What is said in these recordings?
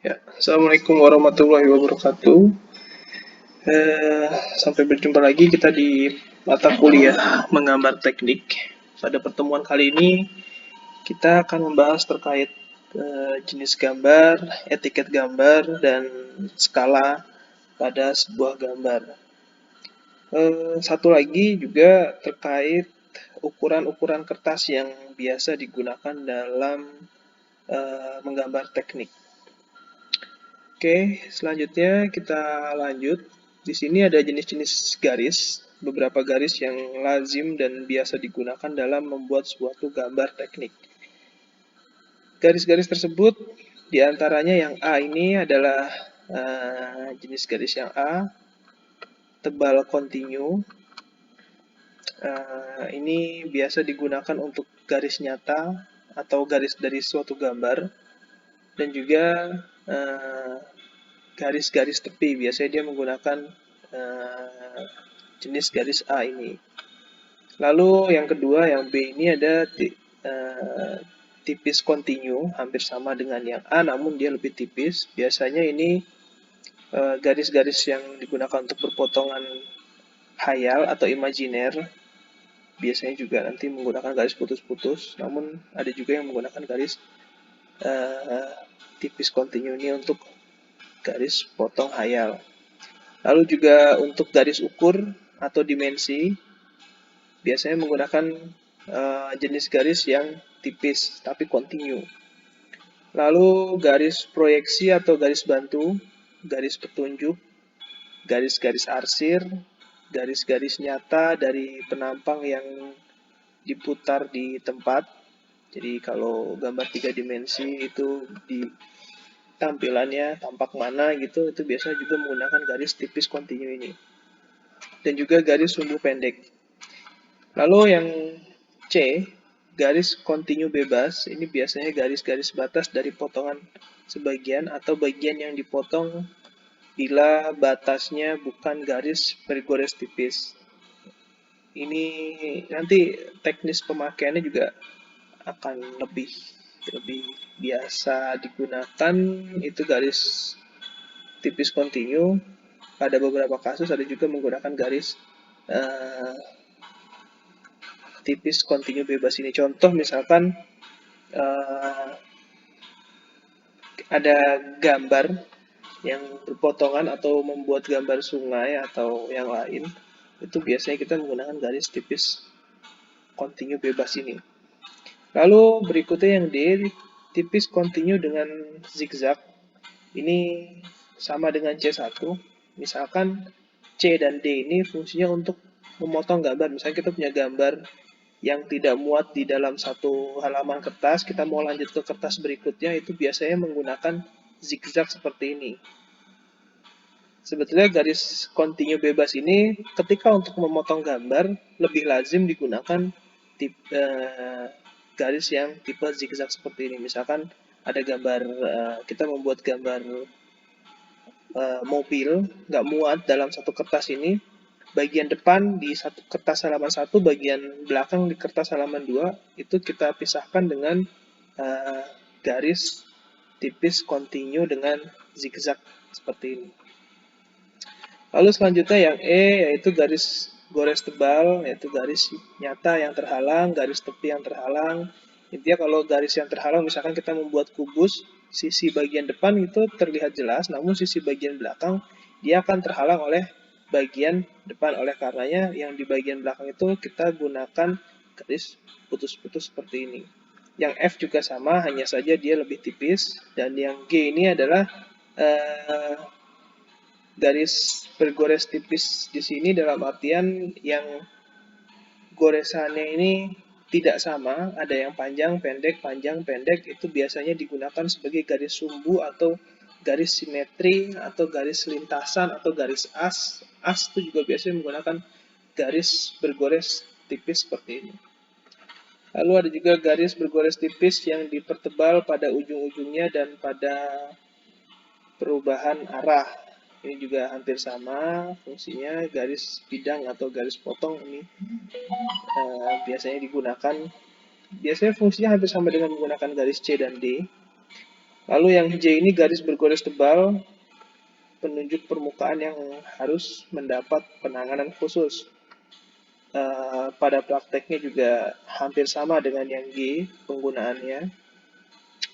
Ya, Assalamualaikum warahmatullahi wabarakatuh. Eh, Sampai berjumpa lagi kita di mata kuliah menggambar teknik. Pada pertemuan kali ini kita akan membahas terkait jenis gambar, etiket gambar, dan skala pada sebuah gambar. Satu lagi juga terkait ukuran-ukuran kertas yang biasa digunakan dalam menggambar teknik. Oke, selanjutnya kita lanjut. Di sini ada jenis-jenis garis, beberapa garis yang lazim dan biasa digunakan dalam membuat suatu gambar teknik. Garis-garis tersebut, diantaranya yang A ini adalah jenis garis yang A, tebal kontinu. Ini biasa digunakan untuk garis nyata atau garis dari suatu gambar, dan juga garis-garis tepi. Biasanya dia menggunakan jenis garis A ini. Lalu yang kedua, yang B ini ada tipis kontinu, hampir sama dengan yang A, namun dia lebih tipis. Biasanya ini garis-garis yang digunakan untuk berpotongan hayal atau imajiner. Biasanya juga nanti menggunakan garis putus-putus, namun ada juga yang menggunakan garis tipis kontinu ini untuk garis potong hayal. Lalu juga untuk garis ukur atau dimensi, biasanya menggunakan jenis garis yang tipis tapi kontinu. Lalu garis proyeksi atau garis bantu, garis petunjuk, garis-garis arsir, garis-garis nyata dari penampang yang diputar di tempat. Jadi kalau gambar 3 dimensi itu di tampilannya tampak mana gitu, itu biasanya juga menggunakan garis tipis kontinu ini. Dan juga garis sumbu pendek. Lalu yang C, garis kontinu bebas, ini biasanya garis-garis batas dari potongan sebagian atau bagian yang dipotong bila batasnya bukan garis bergores tipis. Ini nanti teknis pemakaiannya juga akan lebih biasa digunakan, itu garis tipis kontinu. Pada beberapa kasus ada juga menggunakan garis tipis kontinu bebas ini. Contoh misalkan ada gambar yang berpotongan atau membuat gambar sungai atau yang lain, itu biasanya kita menggunakan garis tipis kontinu bebas ini. Lalu berikutnya yang D, tipis kontinu dengan zigzag. Ini sama dengan C1. Misalkan C dan D ini fungsinya untuk memotong gambar. Misalnya kita punya gambar yang tidak muat di dalam satu halaman kertas, kita mau lanjut ke kertas berikutnya, itu biasanya menggunakan zigzag seperti ini. Sebetulnya garis kontinu bebas ini ketika untuk memotong gambar lebih lazim digunakan garis yang tipe zigzag seperti ini. Misalkan ada gambar, kita membuat gambar mobil nggak muat dalam satu kertas ini, bagian depan di satu kertas halaman 1, bagian belakang di kertas halaman 2, itu kita pisahkan dengan garis tipis kontinu dengan zigzag seperti ini. Lalu selanjutnya yang E, yaitu garis gores tebal, yaitu garis nyata yang terhalang, garis tepi yang terhalang. Intinya kalau garis yang terhalang, misalkan kita membuat kubus, sisi bagian depan itu terlihat jelas, namun sisi bagian belakang dia akan terhalang oleh bagian depan. Oleh karenanya yang di bagian belakang itu kita gunakan garis putus-putus seperti ini. Yang F juga sama, hanya saja dia lebih tipis. Dan yang G ini adalah garis bergores tipis di sini dalam artian yang goresannya ini tidak sama, ada yang panjang pendek, itu biasanya digunakan sebagai garis sumbu atau garis simetri atau garis lintasan atau garis as. As itu juga biasanya menggunakan garis bergores tipis seperti ini. Lalu ada juga garis bergores tipis yang dipertebal pada ujung-ujungnya dan pada perubahan arah. Ini juga hampir sama fungsinya, garis bidang atau garis potong ini biasanya digunakan. Biasanya fungsinya hampir sama dengan menggunakan garis C dan D. Lalu yang J ini garis bergores tebal, penunjuk permukaan yang harus mendapat penanganan khusus. Pada prakteknya juga hampir sama dengan yang G penggunaannya.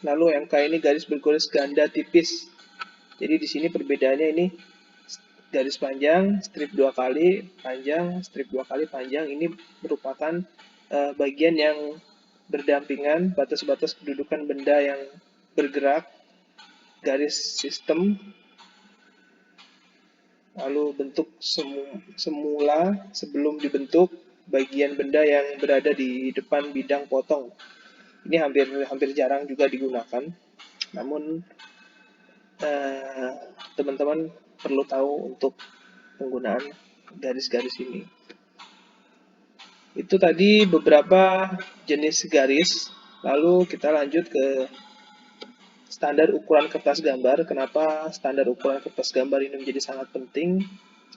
Lalu yang K ini garis bergores ganda tipis. Jadi di sini perbedaannya ini garis panjang, strip 2 kali, panjang, strip 2 kali, panjang. Ini merupakan bagian yang berdampingan, batas-batas kedudukan benda yang bergerak, garis sistem, lalu bentuk semula sebelum dibentuk, bagian benda yang berada di depan bidang potong. Ini hampir jarang juga digunakan, namun teman-teman perlu tahu untuk penggunaan garis-garis ini. Itu tadi beberapa jenis garis. Lalu kita lanjut ke standar ukuran kertas gambar. Kenapa standar ukuran kertas gambar ini menjadi sangat penting?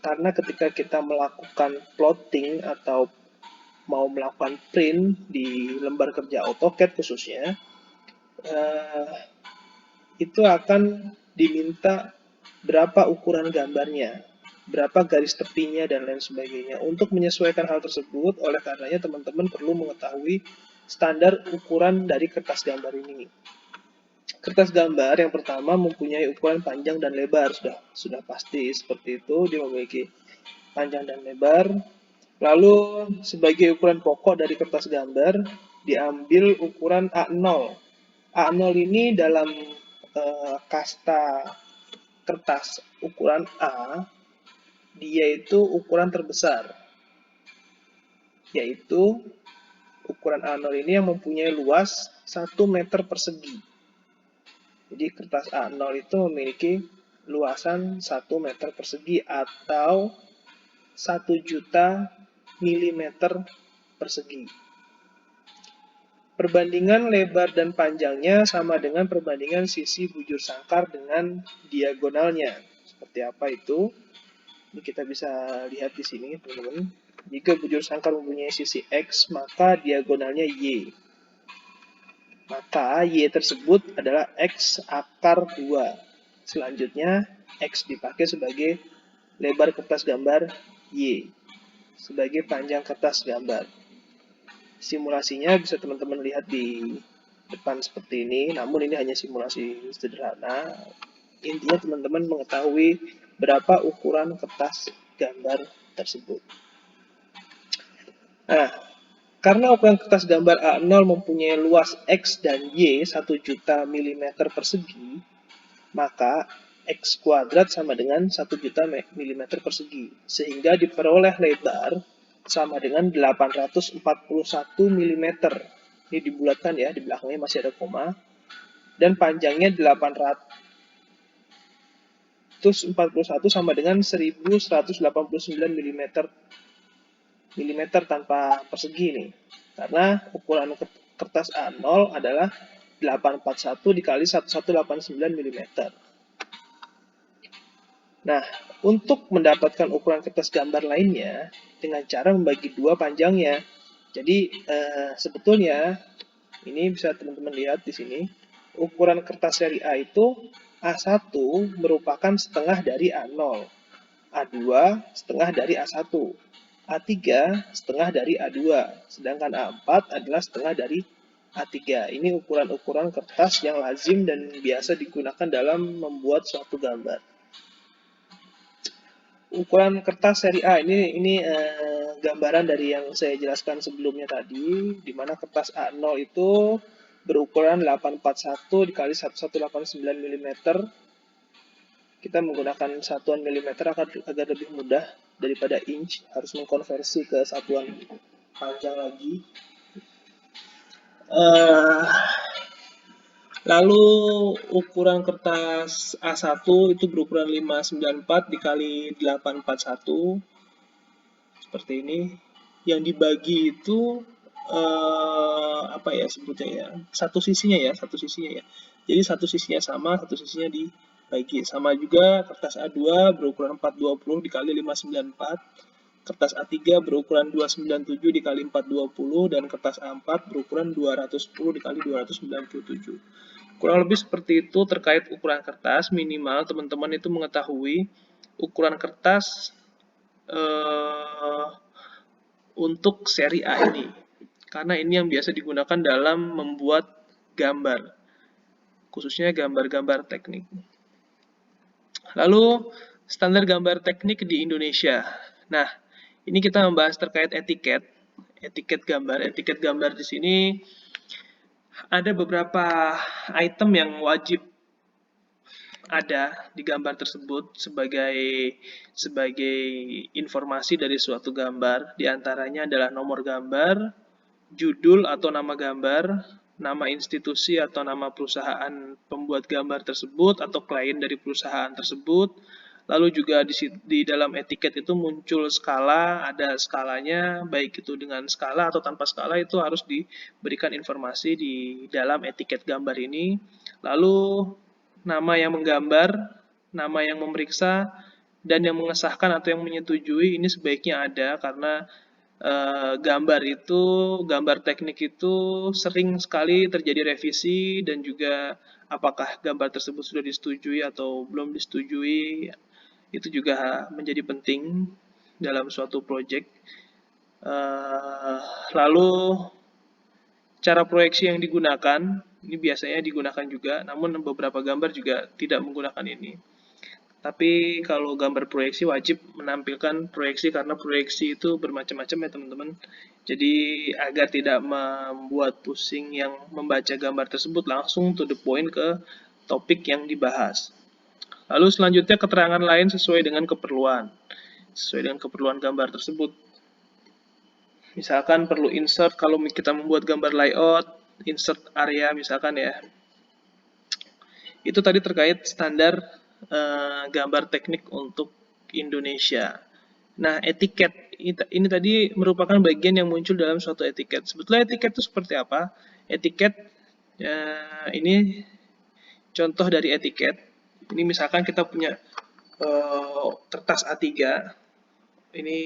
Karena ketika kita melakukan plotting atau mau melakukan print di lembar kerja AutoCAD khususnya, itu akan diminta berapa ukuran gambarnya, berapa garis tepinya, dan lain sebagainya. Untuk menyesuaikan hal tersebut, oleh karenanya teman-teman perlu mengetahui standar ukuran dari kertas gambar ini. Kertas gambar yang pertama mempunyai ukuran panjang dan lebar, sudah pasti seperti itu, dia memiliki panjang dan lebar. Lalu sebagai ukuran pokok dari kertas gambar diambil ukuran A0. A0 ini dalam kasta kertas ukuran A, dia itu ukuran terbesar, yaitu ukuran A0 ini yang mempunyai luas 1 meter persegi. Jadi kertas A0 itu memiliki luasan 1 meter persegi atau 1 juta milimeter persegi. Perbandingan lebar dan panjangnya sama dengan perbandingan sisi bujur sangkar dengan diagonalnya. Seperti apa itu? Ini kita bisa lihat di sini, teman-teman. Jika bujur sangkar mempunyai sisi X, maka diagonalnya Y. Maka Y tersebut adalah X akar 2. Selanjutnya, X dipakai sebagai lebar kertas gambar, Y sebagai panjang kertas gambar. Simulasinya bisa teman-teman lihat di depan seperti ini, namun ini hanya simulasi sederhana. Intinya teman-teman mengetahui berapa ukuran kertas gambar tersebut. Nah, karena ukuran kertas gambar A0 mempunyai luas X dan Y 1 juta milimeter persegi, maka X kuadrat sama dengan 1 juta milimeter persegi, sehingga diperoleh lebar sama dengan 841 mm. Ini dibulatkan ya, di belakangnya masih ada koma. Dan panjangnya 841 sama dengan 1189 mm. Tanpa persegi nih. Karena ukuran kertas A0 adalah 841 dikali 1189 mm. Nah, untuk mendapatkan ukuran kertas gambar lainnya dengan cara membagi dua panjangnya. Jadi sebetulnya ini bisa teman-teman lihat di sini. Ukuran kertas seri A itu A1 merupakan setengah dari A0, A2 setengah dari A1, A3 setengah dari A2, sedangkan A4 adalah setengah dari A3. Ini ukuran-ukuran kertas yang lazim dan biasa digunakan dalam membuat suatu gambar. Ukuran kertas seri A ini gambaran dari yang saya jelaskan sebelumnya tadi, di mana kertas A0 itu berukuran 841 dikali 1189 mm. Kita menggunakan satuan milimeter agar lebih mudah daripada inch, harus mengkonversi ke satuan panjang lagi. Lalu ukuran kertas A1 itu berukuran 594 dikali 841. Seperti ini. Yang dibagi itu apa ya sebutnya ya? Satu sisinya ya. Jadi satu sisinya sama, satu sisinya dibagi. Sama juga kertas A2 berukuran 420 dikali 594. kertas A3 berukuran 297 dikali 420 dan kertas A4 berukuran 210 dikali 297. Kurang lebih seperti itu terkait ukuran kertas. Minimal teman-teman itu mengetahui ukuran kertas untuk seri A ini, karena ini yang biasa digunakan dalam membuat gambar, khususnya gambar-gambar teknik. Lalu standar gambar teknik di Indonesia. Nah, ini kita membahas terkait etiket gambar. Etiket gambar di sini ada beberapa item yang wajib ada di gambar tersebut sebagai informasi dari suatu gambar. Di antaranya adalah nomor gambar, judul atau nama gambar, nama institusi atau nama perusahaan pembuat gambar tersebut atau klien dari perusahaan tersebut. Lalu juga di dalam etiket itu muncul skala, ada skalanya, baik itu dengan skala atau tanpa skala, itu harus diberikan informasi di dalam etiket gambar ini. Lalu nama yang menggambar, nama yang memeriksa, dan yang mengesahkan atau yang menyetujui ini sebaiknya ada, karena gambar teknik itu sering sekali terjadi revisi, dan juga apakah gambar tersebut sudah disetujui atau belum disetujui, itu juga menjadi penting dalam suatu proyek. Lalu cara proyeksi yang digunakan, ini biasanya digunakan juga, namun beberapa gambar juga tidak menggunakan ini. Tapi kalau gambar proyeksi wajib menampilkan proyeksi, karena proyeksi itu bermacam-macam ya teman-teman. Jadi agar tidak membuat pusing yang membaca gambar tersebut, langsung to the point ke topik yang dibahas. Lalu selanjutnya keterangan lain sesuai dengan keperluan gambar tersebut. Misalkan perlu insert, kalau kita membuat gambar layout, insert area misalkan ya. Itu tadi terkait standar gambar teknik untuk Indonesia. Nah, etiket ini tadi merupakan bagian yang muncul dalam suatu etiket. Sebetulnya etiket itu seperti apa? Etiket ini contoh dari etiket. Ini misalkan kita punya kertas A3. Ini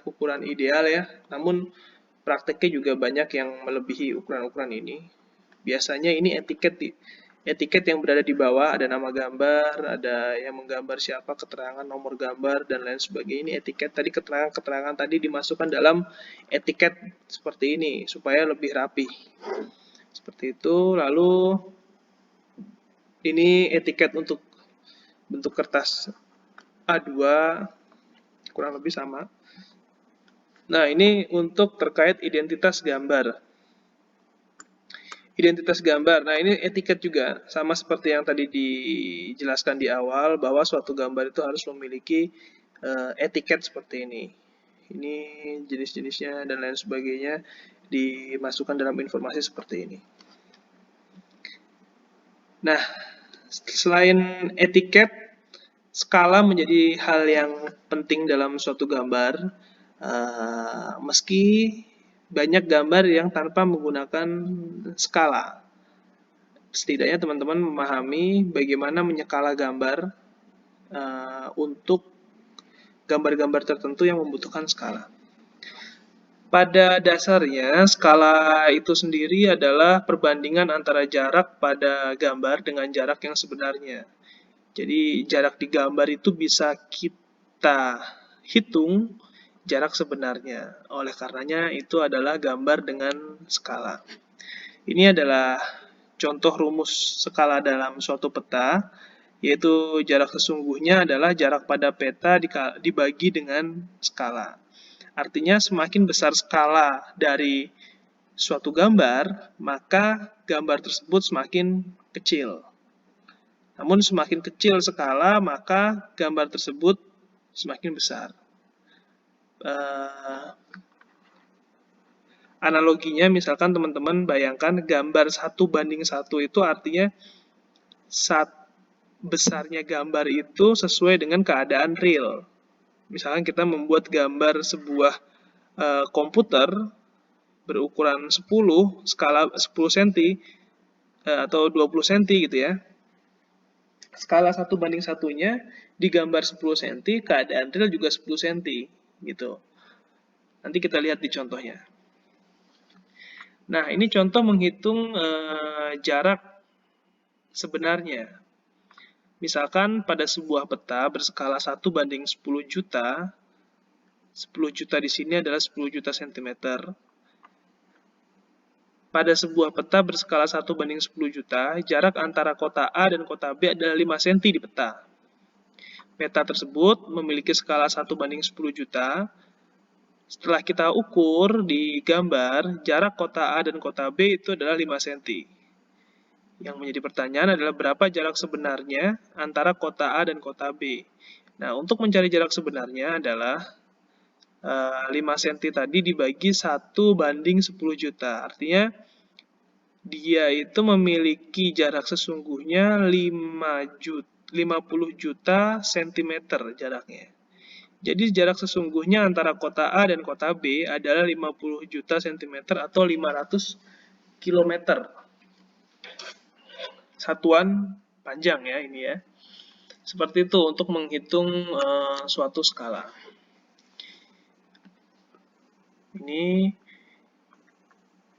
ukuran ideal ya. Namun prakteknya juga banyak yang melebihi ukuran-ukuran ini. Biasanya ini etiket yang berada di bawah, ada nama gambar, ada yang menggambar siapa, keterangan nomor gambar, dan lain sebagainya. Ini etiket tadi, keterangan tadi dimasukkan dalam etiket seperti ini supaya lebih rapi. Seperti itu. Lalu ini etiket untuk bentuk kertas A2, kurang lebih sama. Nah, ini untuk terkait identitas gambar. Identitas gambar. Nah, ini etiket juga, sama seperti yang tadi dijelaskan di awal, bahwa suatu gambar itu harus memiliki etiket seperti ini. Ini jenis-jenisnya dan lain sebagainya dimasukkan dalam informasi seperti ini. Nah, selain etiket, skala menjadi hal yang penting dalam suatu gambar. Meski banyak gambar yang tanpa menggunakan skala. Setidaknya teman-teman memahami bagaimana menyekala gambar untuk gambar-gambar tertentu yang membutuhkan skala. Pada dasarnya, skala itu sendiri adalah perbandingan antara jarak pada gambar dengan jarak yang sebenarnya. Jadi jarak di gambar itu bisa kita hitung jarak sebenarnya. Oleh karenanya itu adalah gambar dengan skala. Ini adalah contoh rumus skala dalam suatu peta, yaitu jarak sesungguhnya adalah jarak pada peta dibagi dengan skala. Artinya semakin besar skala dari suatu gambar, maka gambar tersebut semakin kecil. Namun semakin kecil skala, maka gambar tersebut semakin besar. Analoginya, misalkan teman-teman bayangkan gambar 1:1 itu artinya besarnya gambar itu sesuai dengan keadaan real. Misalkan kita membuat gambar sebuah komputer berukuran 10, skala 10 cm atau 20 cm gitu ya. skala 1:1-nya digambar 10 cm, keadaan real juga 10 cm gitu. Nanti kita lihat di contohnya. Nah, ini contoh menghitung jarak sebenarnya. Misalkan pada sebuah peta berskala 1:10 juta, 10 juta di sini adalah 10 juta cm. Pada sebuah peta berskala 1:10 juta, jarak antara kota A dan kota B adalah 5 cm di peta. Peta tersebut memiliki skala 1:10 juta. Setelah kita ukur di gambar, jarak kota A dan kota B itu adalah 5 cm. Yang menjadi pertanyaan adalah berapa jarak sebenarnya antara kota A dan kota B. Nah, untuk mencari jarak sebenarnya adalah 5 cm tadi dibagi 1:10 juta. Artinya, dia itu memiliki jarak sesungguhnya 50 juta cm jaraknya. Jadi jarak sesungguhnya antara kota A dan kota B adalah 50 juta cm atau 500 km. Satuan panjang ya ini ya. Seperti itu untuk menghitung suatu skala.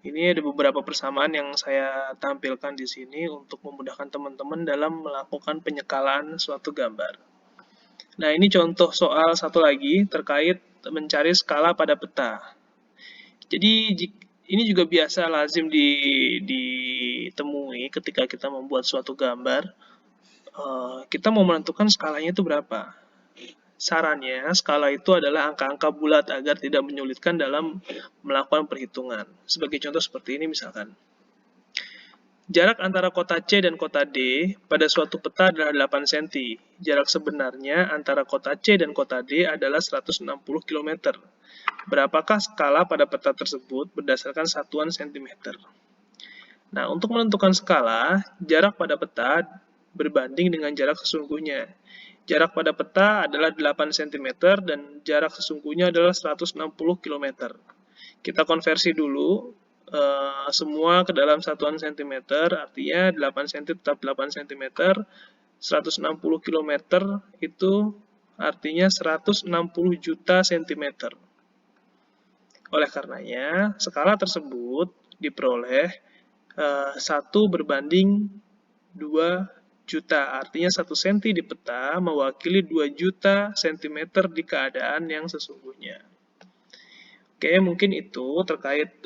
Ini ada beberapa persamaan yang saya tampilkan di sini untuk memudahkan teman-teman dalam melakukan penyekalaan suatu gambar. Nah, ini contoh soal satu lagi terkait mencari skala pada peta. Jadi, ini juga biasa lazim ditemui ketika kita membuat suatu gambar. Kita mau menentukan skalanya itu berapa. Sarannya, skala itu adalah angka-angka bulat agar tidak menyulitkan dalam melakukan perhitungan. Sebagai contoh seperti ini misalkan. Jarak antara kota C dan kota D pada suatu peta adalah 8 cm. Jarak sebenarnya antara kota C dan kota D adalah 160 km. Berapakah skala pada peta tersebut berdasarkan satuan cm? Nah, untuk menentukan skala, jarak pada peta berbanding dengan jarak sesungguhnya. Jarak pada peta adalah 8 cm dan jarak sesungguhnya adalah 160 km. Kita konversi dulu semua ke dalam satuan cm, artinya 8 cm tetap 8 cm, 160 km itu artinya 160 juta cm. Oleh karenanya, skala tersebut diperoleh 1:2 juta, artinya 1 cm di peta mewakili 2 juta cm di keadaan yang sesungguhnya. Oke, mungkin itu terkait